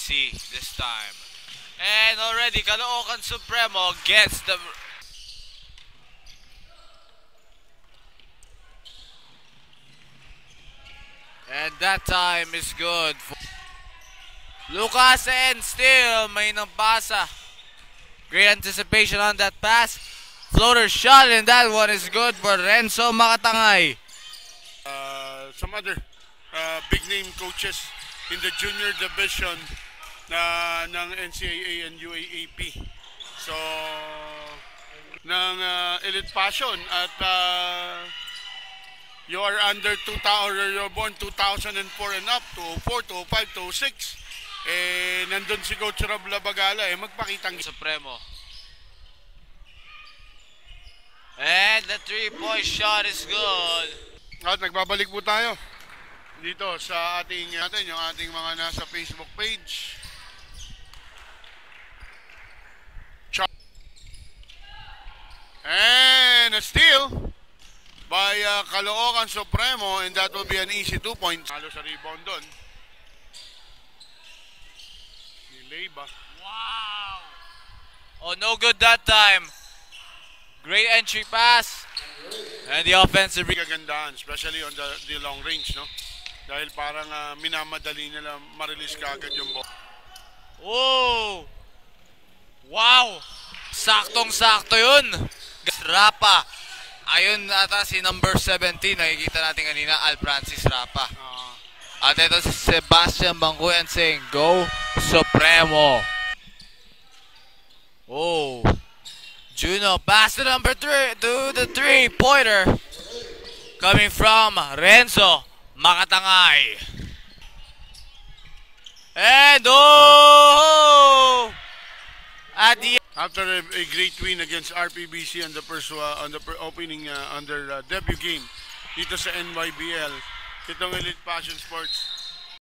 RPBC this time. And already Caloocan Supremo gets the... And that time is good. Lucas, and still may nabasa. Great anticipation on that pass. Floater shot, and that one is good for Renzo Makatangay. Some other big name coaches in the junior division ng NCAA and UAAP. So, ng Elite Passion at you are under 2000 or you're born 2004 and up, 2004, 2005, 2006. Nandun si Coach Rob Labagala, magpakitang Supremo. And the 3-point shot is good. At nagbabalik po tayo dito sa ating yung ating mga nasa Facebook page. And a steal by Caloocan Supremo, and that will be an easy 2 points. Halo sa rebound doon. Nileba. Wow! Oh, no good that time. Great entry pass. And the offensive... Kagandaan, especially on the long range, no? Dahil parang minamadali nila ma-release kaagad yung ball. Oh! Wow! Saktong-sakto yun. Rapa. Ayun ata si number 17. Nakikita natin kanina, Al Francis Rapa. At ito si Sebastian Bangkuyan saying, go Supremo. Oh. Juno pass to number 3 to the 3-pointer. Coming from Renzo Makatangay. And oh! At the after a great win against RPBC on the first opening on their debut game dito sa NYBL, itong Elite Passion Sports